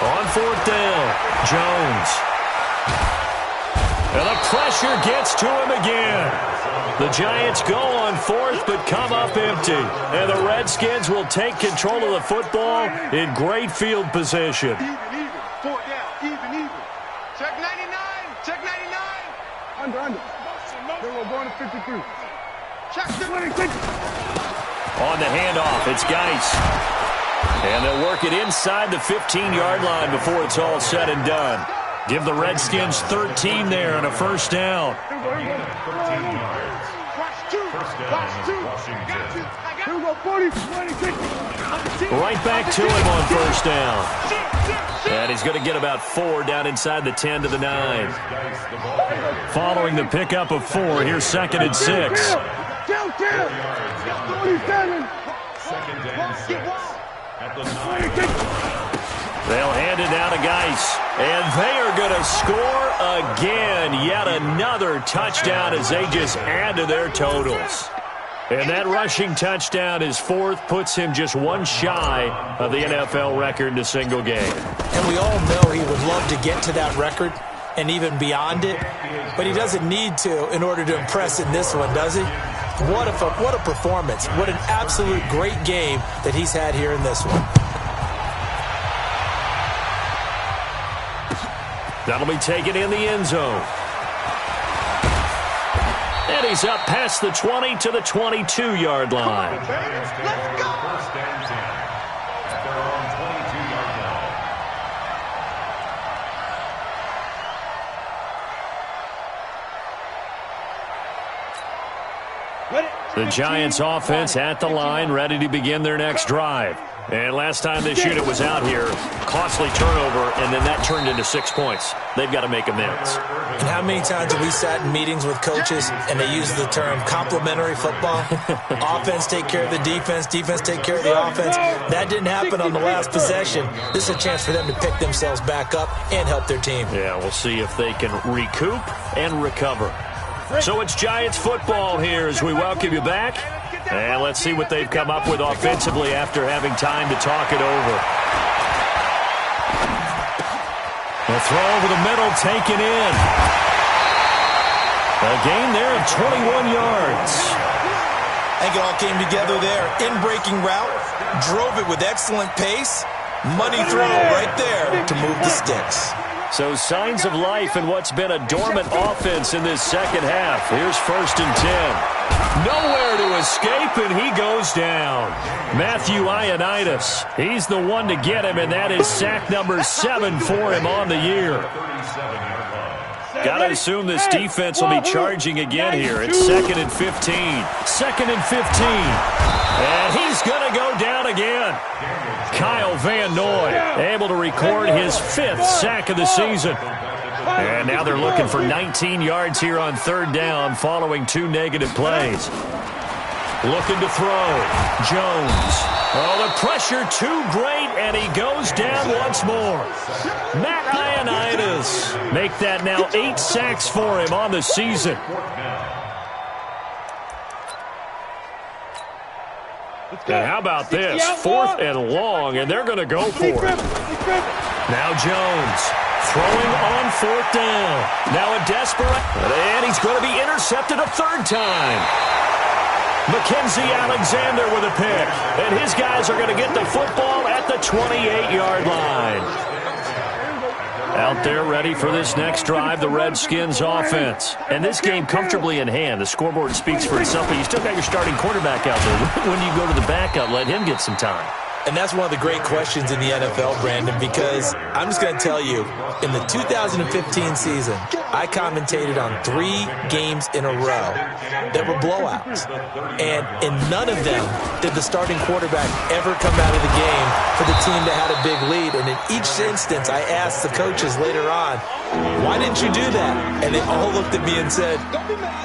On 4th down, Jones. And the pressure gets to him again. The Giants go on 4th, but come up empty. And the Redskins will take control of the football in great field position. Even. 4th down. Even. Check 99. Check 99. Under. Then we're going to 53. Check 26. On the handoff, it's Geis. And they'll work it inside the 15-yard line before it's all said and done. Give the Redskins 13 there and a 1st down. Right back to him on 1st down. And he's going to get about 4 down inside the 10 to the 9. Following the pickup of 4, here's 2nd and 6. They'll hand it down to Geis. And they are going to score again. Yet another touchdown as they just add to their totals. And that rushing touchdown, his 4th, puts him just 1 shy of the NFL record in a single game. And we all know he would love to get to that record and even beyond it. But he doesn't need to in order to impress in this one, does he? What a performance. What an absolute great game that he's had here in this one. That'll be taken in the end zone. And he's up past the 20 to the 22-yard line. Let's go. 1st and 10 at their own 22-yard line. The Giants offense at the line, ready to begin their next drive. And last time this unit was out here, costly turnover, and then that turned into 6 points. They've got to make amends. And how many times have we sat in meetings with coaches and they use the term complementary football? Offense take care of the defense, defense take care of the offense. That didn't happen on the last possession. This is a chance for them to pick themselves back up and help their team. Yeah, we'll see if they can recoup and recover. So it's Giants football here as we welcome you back. And let's see what they've come up with offensively after having time to talk it over. The throw over the middle taken in. A gain there of 21 yards. I think it all came together there. In-breaking route, drove it with excellent pace. Money throw right there to move the sticks. So signs of life in what's been a dormant offense in this second half. Here's 1st and 10. Nowhere to escape, and he goes down. Matthew Ioannidis, he's the one to get him, and that is sack number 7 for him on the year. Got to assume this defense will be charging again here. It's 2nd and 15. 2nd and 15. And he's going to go down again. Kyle Van Noy able to record his 5th sack of the season. And now they're looking for 19 yards here on 3rd down following 2 negative plays. Looking to throw. Jones. Oh, the pressure too great, and he goes down once more. Matt Ioannidis. Make that now 8 sacks for him on the season. And how about this? 4th and long, and they're going to go for it. Now Jones throwing on 4th down. Now a desperate, and he's going to be intercepted a 3rd time. Mackenzie Alexander with a pick, and his guys are going to get the football at the 28-yard line. Out there ready for this next drive, the Redskins offense. And this game comfortably in hand. The scoreboard speaks for itself, but you still got your starting quarterback out there. When do you go to the backup, let him get some time? And that's one of the great questions in the NFL, Brandon, because I'm just going to tell you, in the 2015 season, I commentated on 3 games in a row that were blowouts. And in none of them did the starting quarterback ever come out of the game for the team that had a big lead. And in each instance, I asked the coaches later on, why didn't you do that? And they all looked at me and said,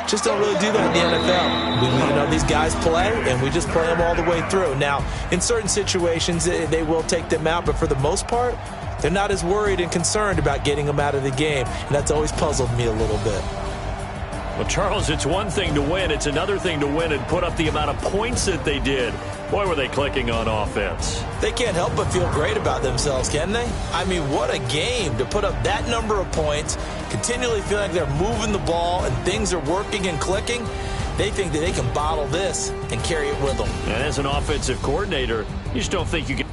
just don't really do that in the NFL. These guys play, and we just play them all the way through. Now, in certain situations, they will take them out, but for the most part, they're not as worried and concerned about getting them out of the game, and that's always puzzled me a little bit. Well, Charles, it's one thing to win. It's another thing to win and put up the amount of points that they did. Boy, were they clicking on offense. They can't help but feel great about themselves, can they? I mean, what a game to put up that number of points, continually feel like they're moving the ball and things are working and clicking. They think that they can bottle this and carry it with them. And as an offensive coordinator, you just don't think you can.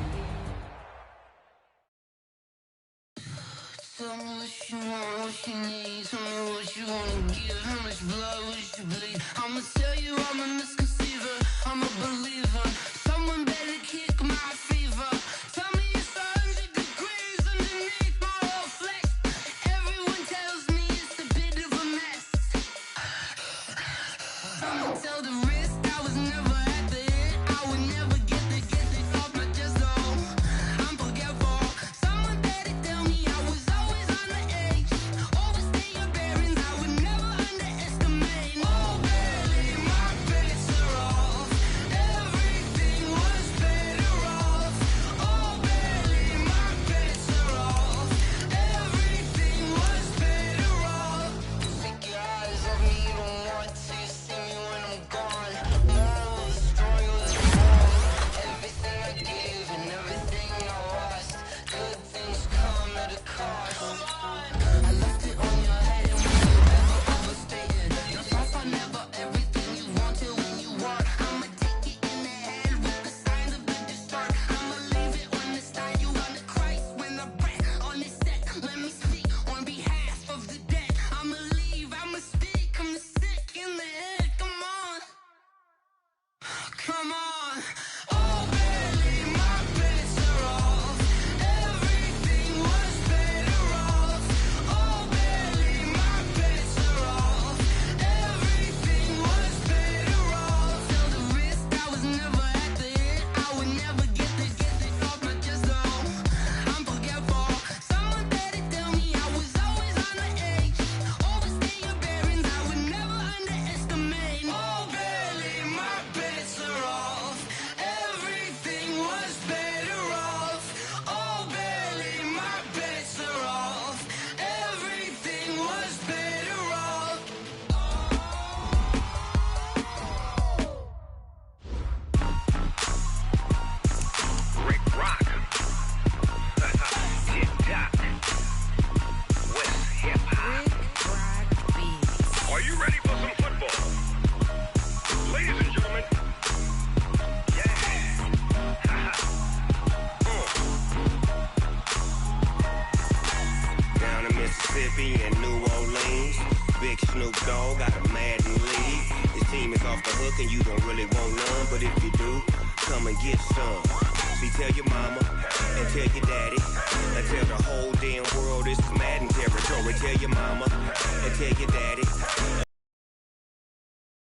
Mississippi and New Orleans. Big Snoop Dogg got a Madden league. This team is off the hook and you don't really want none, but if you do, come and get some. See, tell your mama and tell your daddy and tell the whole damn world it's Madden territory. Tell your mama and tell your daddy.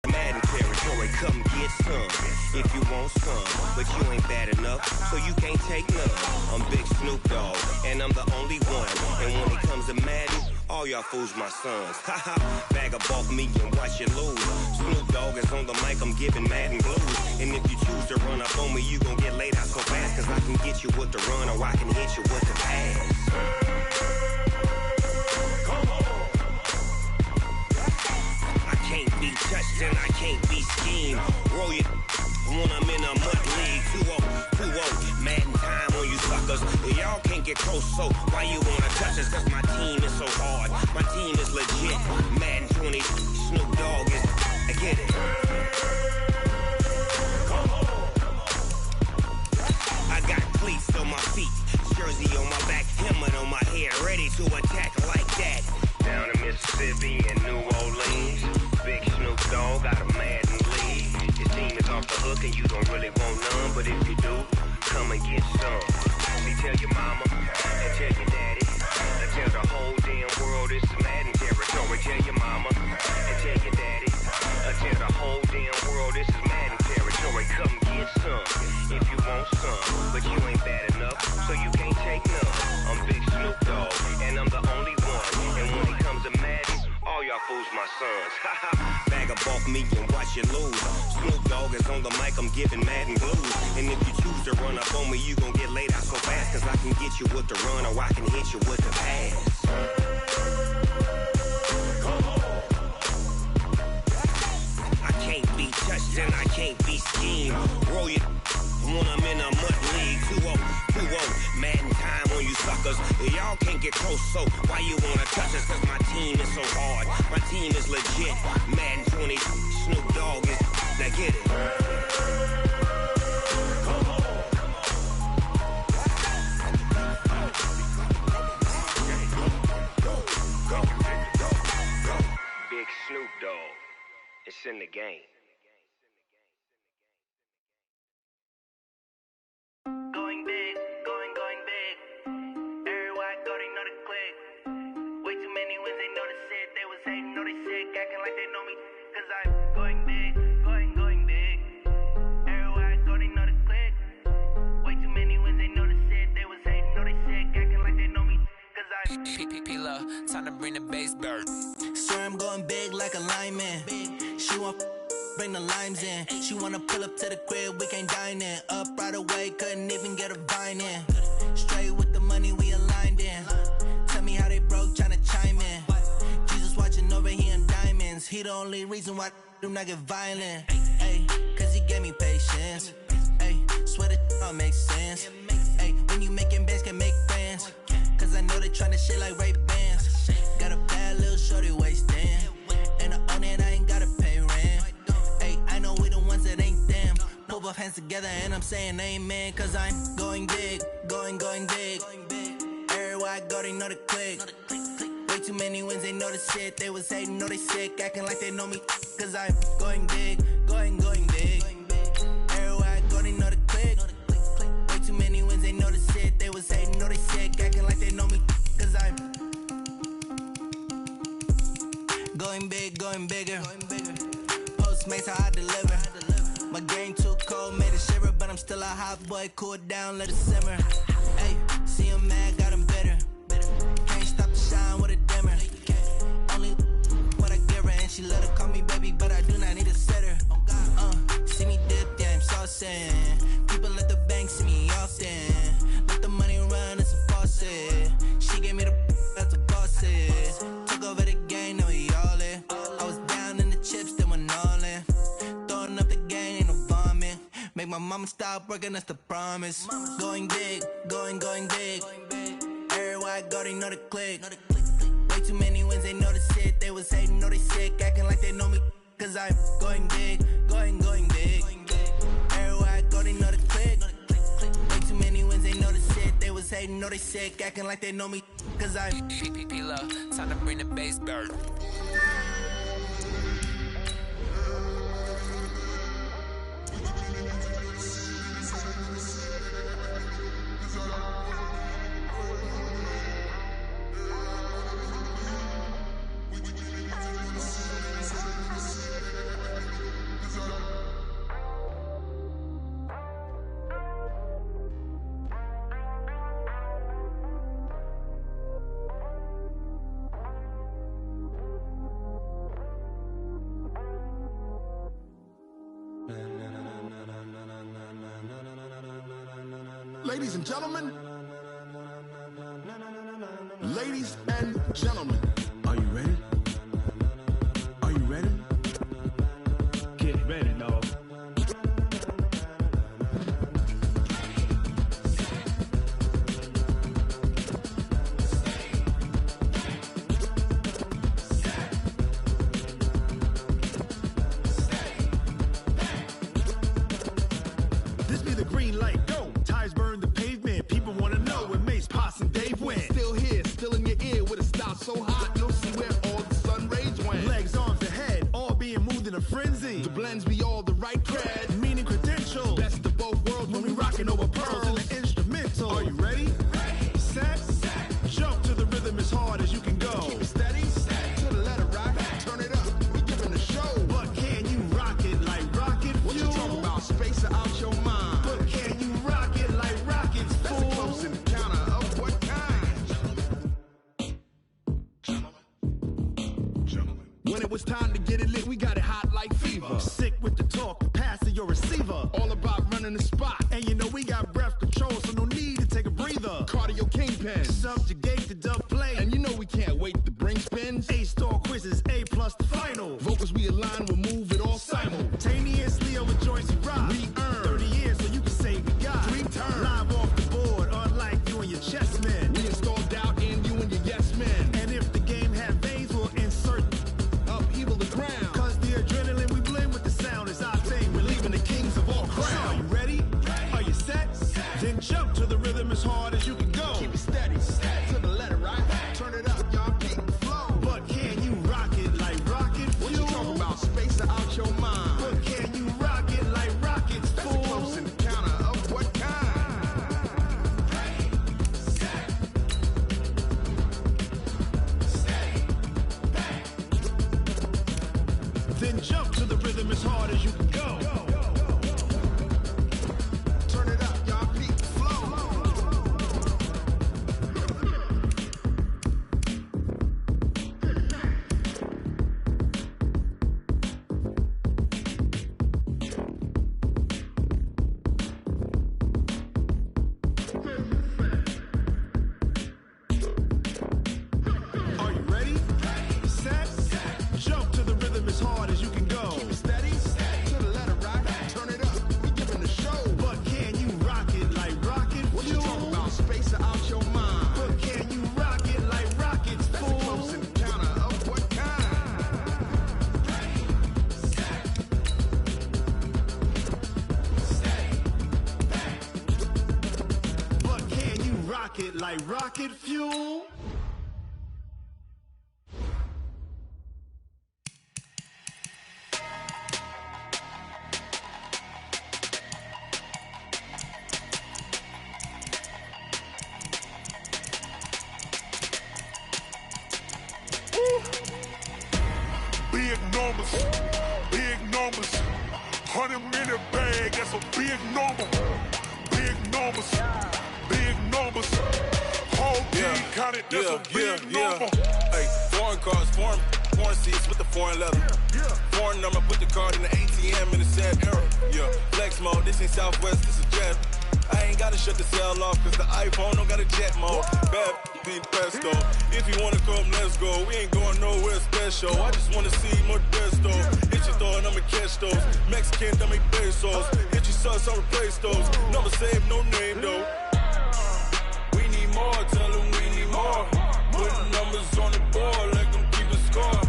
Madden territory, come get some if you want some, but you ain't bad enough, so you can't take none. I'm Big Snoop Dogg, and I'm the only one. And when it comes to Madden, all y'all fools my sons. Haha, bag up off me and watch you lose. Snoop Dogg is on the mic, I'm giving Madden blues. And if you choose to run up on me, you gon' get laid out so fast, cause I can get you with the run or I can hit you with the pass. Can't be touched and I can't be schemed. when I'm in a mud league. 2-0, Madden time on you suckers. Y'all can't get close, so why you wanna touch us? Cause my team is so hard, my team is legit. Madden 20, Snoop Dogg is, I get it. I got cleats on my feet, jersey on my back, helmet on my head, ready to attack like that. Down in Mississippi and New Orleans, Big Snoop Dogg got a Madden league. Your team is off the hook and you don't really want none, but if you do, come and get some. See, tell your mama and tell your daddy, and tell the whole damn world it's Madden territory. Tell your mama and tell your daddy, and tell the whole damn world this is Madden territory. Come get some if you want some, but you ain't bad enough, so you can't take none. I'm Big Snoop Dogg, and I'm the only one. And when it comes to Madden, all y'all fools my sons. Bag of off me and watch you lose. Snoop Dogg is on the mic, I'm giving Madden blues. And if you choose to run up on me, you gon' get laid out so fast. Cause I can get you with the run or I can hit you with the pass. I can't be touched and I can't be schemed. Roll you when I'm in a mud league. 2-0, Madden time on you suckers. Y'all can't get close, so why you wanna touch us? Cause my team is so hard, my team is legit. Madden 20, Snoop Dogg is, now get it. Big Snoop Dogg, it's in the game. Going big, going big. Everywhere I go, they know the click. Way too many wins, they know the shit. They was hating, know they sick, acting like they know me. Cause I'm going big, going big. Everywhere I go, they know the click. Way too many wins, they know the shit. They was hating, know they sick, acting like they know me. Cause I'm P-P-P-Love, time to bring the bass bird. Swear I'm going big like a lineman. She want bring the limes in. She wanna pull up to the crib, we can't dine in. Up right away, couldn't even get a vine in. Straight with the money, we aligned in. Tell me how they broke, tryna chime in. Jesus watching over here in diamonds. He the only reason why do not get violent. Ay, cause he gave me patience. Ay, swear that all makes sense. Ay, when you making bands, can make friends. Cause I know they tryna shit like Ray-Bans. Got a bad little shorty wasting. And I own it, I ain't gotta pay rent. I know we the ones that ain't them. Pull both hands together and I'm saying amen. Cause I'm going big, going big. Everywhere I go, they know the click. Way too many wins, they know the shit. They was hating, know they sick, acting like they know me. Cause I'm going big, going big. Everywhere I go, they know the click. Way too many wins, they know the shit. They was hating, know they sick, acting like they know me. Cause I'm going big, going bigger. Postmates how I deliver. My game too cold, made it shiver, but I'm still a hot boy. Cool it down, let it simmer. Hey, see him mad, got him bitter. Can't stop the shine with a dimmer. Only what I give her, and she let her call me baby, but I do not need a sitter. See me dip, yeah, I'm saucing. People at the bank see me often. Let the money run, it's a faucet. She gave me the that's the bosses. Took over the game, now we all in. I was down in the chips, then went all in. Throwing up the game, ain't no vomit. Make my mama stop working, that's the promise. Going big, going big. Everywhere I go, they know the click. Way too many wins, they know the shit. They was hating, know they sick, acting like they know me. Cause I'm going big, going big. Everywhere I go, they know the click. Way too many wins, they know the shit. They was hating, know they sick, acting like they know me. Cause I'm P-P-P-Love, time to bring the bass bird. Ladies and gentlemen, ladies and gentlemen, are you ready? Are you ready? Get ready, dog. blends be all the right cred, meaning credentials. Best of both worlds when we rockin' over pearls in the instrumental. Are you ready? Set, jump to the rhythm as hard as you can go. Keep it steady, to the letter rock, turn it up, we giving a show. But can you rock it like rocket fuel? What you talking about? Space it out your mind. But can you rock it like rockets, fool? That's a close encounter of what kind? When it was time to get it lit, we got it hot like fever. Sick with the talk, passing your receiver. All about running the spot. And you know we got breath control, so no need to take a breather. Cardio kingpin, subjugate the dub play. And you know we can't wait to bring spins. A-star quizzes, A+ the final. Vocals we align, we'll move it all simultaneously over joints we rock. We earn 30 years, so you can say we got 3 turns. Live off the board, unlike you and your chess men. We install doubt in you and your yes men. And if the game had veins, we'll insert upheaval the ground. Cause the adrenaline we blend with the sound is our thing. We're leaving the kings of all crowns. So are you ready? Are you set? Then jump to the rhythm as hard as you can go. Keep it steady, to the letter right. Turn it up, y'all keep the flow. But can you rock it like rocket fuel? What you talking about? Space it out your mind. But can you rock it like rockets, fool? That's a close encounter of what kind? Then jump to the rhythm as hard as you can go. Turn it up, y'all keep the flow. Are you ready? Set, jump to the rhythm as hard as you can go. Keep it steady, to the letter rock, turn it up, we giving a show. But can you rock it like rocket fuel? What you talking about? Space it out your mind. But can you rock it like rockets, fool? That's a close encounter of what kind? But can you rock it like rocket fuel? Big numbers, 100-minute bag, that's a big number. Big numbers, whole team counted, that's a big number. Hey, foreign cars, foreign seats with the foreign leather. Foreign number, put the card in the ATM in the sad era. Yeah, flex mode, this ain't Southwest, this is jet. I ain't gotta shut the cell off, cause the iPhone don't got a jet mode. Bad being presto. If you wanna come, let's go. We ain't going nowhere special. I just wanna see more desto. Hit your thought, I'ma catch those. Mexican, that make pesos. Hit your sus, I'll replace those. Number saved, no name though. We need more, tell them we need more. Putting numbers on the board like I'm keeping score.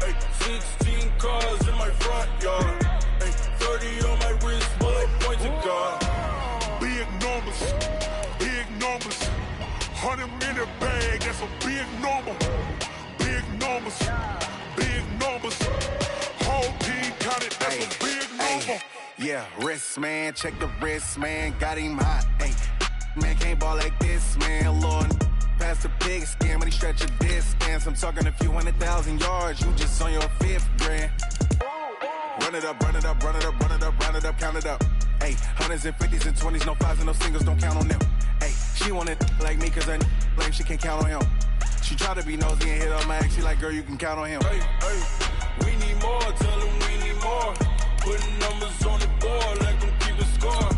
Hey, 16 cars in my front yard. Hey, 30 on my wrist, bullet point to God. Big numbers, 100-minute bag, that's a big number. Big numbers, whole team counted, that's a big number. Yeah, wrist man, check the wrist man, got him hot. Ay, man can't ball like this, man. Lord, past the pig skin, but he stretch a distance. I'm talking a few 100,000 yards, you just on your 5th grand. Run it up, count it up. Ay, 100s and 50s and 20s, no 5s and no singles, don't count on them. Ay, she want it like me, cause her blame, she can't count on him. She try to be nosy and hit on my ex, she like, girl, you can count on him. Hey, we need more, tell them we need more. Putting numbers on the board like I'm keeping score.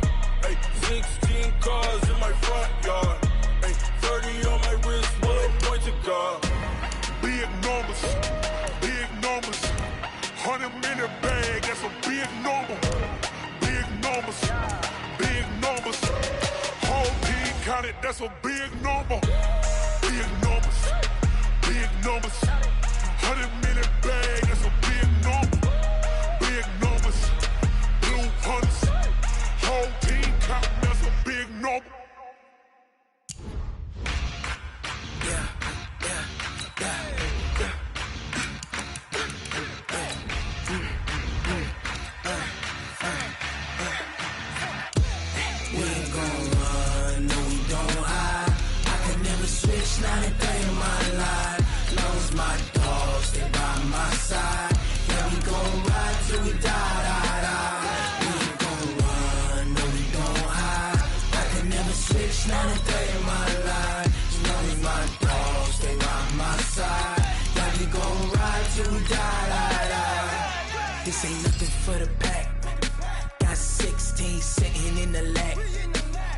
Hey, 16 cars in my front yard. Hey, 30 on my wrist, bullet point to God. Big numbers, 100-minute bag, that's a big number. Big numbers, whole team counted, that's a big number. Big numbers, 100-minute bag, that's a big number. Big numbers, blue hunters, whole team counting, that's a big number. This ain't nothing for the pack. Got 16 sitting in the lag.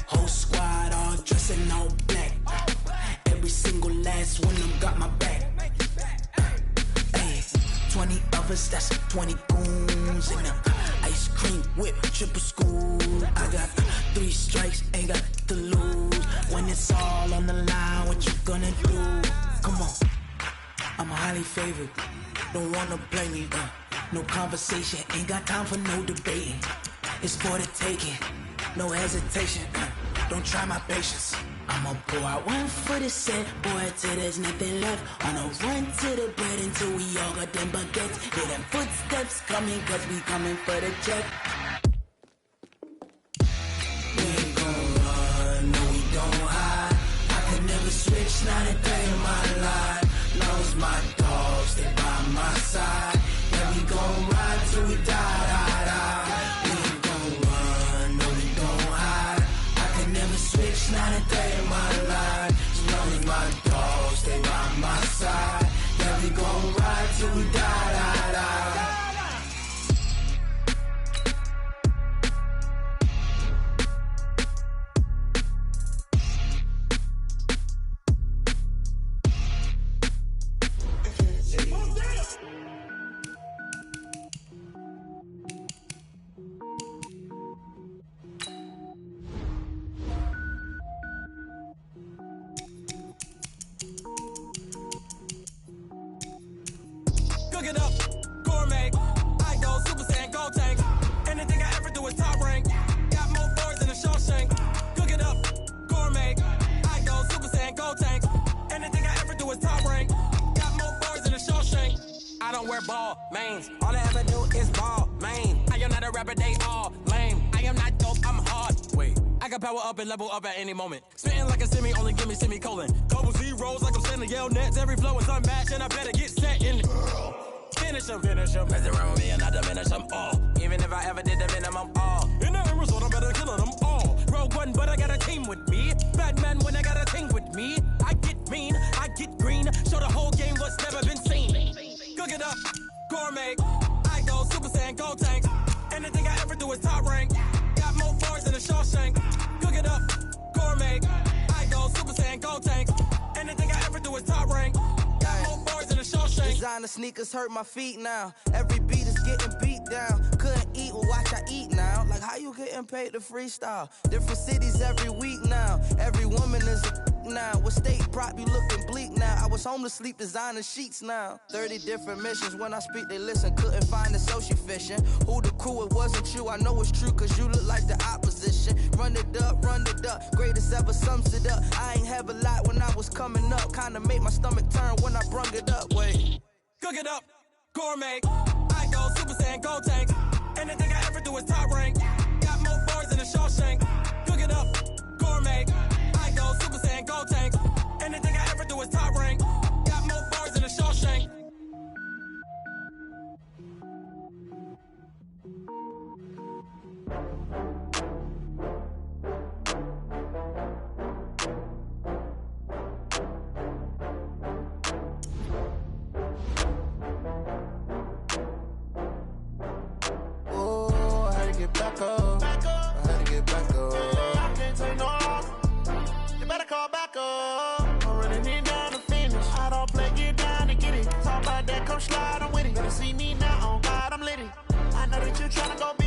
Whole squad all dressed in all black. Every single last one of them got my back. Hey, 20 of us, that's 20 goons in the ice cream whip, triple school. I got 3 strikes, ain't got to lose. When it's all on the line, what you gonna do? Come on, I'm highly favored. Don't wanna play me, no conversation, ain't got time for no debating. It's for the taking, no hesitation. Don't try my patience. I'ma pour out one for the set, boy, till there's nothing left. On a run to the bread until we all got them baguettes. Hear them footsteps coming, cause we coming for the check. We ain't gon' run, no we don't hide. I could never switch, not a day in my life. Lost my dogs, they by my side. Yeah, we gon' ride till we die, die, die. We ain't gon' run, no we don't hide. I could never switch, not a day in my life. As long as my dogs stay by my side. Yeah, we gon' ride till we die, die, die. Cook it up, gourmet. I go Super Saiyan, go tank. Anything I ever do is top rank. Got more boards than a Shawshank. Cook it up, gourmet. I go Super Saiyan, go tank. Anything I ever do is top rank. Got more boards than a Shawshank. I don't wear ball mains. All I ever do is ball main. I am not a rapper, they all lame. I am not dope, I'm hard. Wait, I can power up and level up at any moment. Spitting like a semi, only give me semicolon. Double zeros like I'm sending yell nets. Every flow is unmatched and I better get set in. Finish them. Mess around with me and I diminish them all. Even if I ever did the minimum all. In the end result, I better kill them all. Rogue One, but I got a team with me. Batman when I got a team with me. I get mean, I get green. Show the whole game what's never been seen. Cook it up, gourmet. I go Super Saiyan, go tank. Anything I ever do is top rank. Got more boards than a Shawshank. Cook it up, gourmet. I go Super Saiyan, go tank. Anything I ever do is top rank. Got more boards than a Shawshank. Designer sneakers hurt my feet now. Every beat is getting beat down. Couldn't eat, well watch I eat now. Like how you getting paid to freestyle? Different cities every week now. Every woman is a now. What state prop you looking bleak now? I was home to sleep designer sheets now. 30 different missions. When I speak they listen. Couldn't find the social fishing. Who the crew, it wasn't you. I know it's true cause you look like the opposition. Run it up, greatest ever sums it up. I ain't have a lot when I was coming up. Kinda made my stomach turn when I brung it up. Wait. Cook it up, gourmet. I go Super Saiyan, go tank. Anything I ever do is top rank. Got more boards than a Shawshank. Cook it up, gourmet. I go Super Saiyan, go tank. Anything I ever do is top rank. Got more boards than a Shawshank. Back up. I had to get back up. I can't take no loss. You better call back up. I'm running it down to finish. I don't play, get down and get it. Talk about that, come slide, I'm with it. Better see me now, on God, I'm lit it. I know that you tryna go back.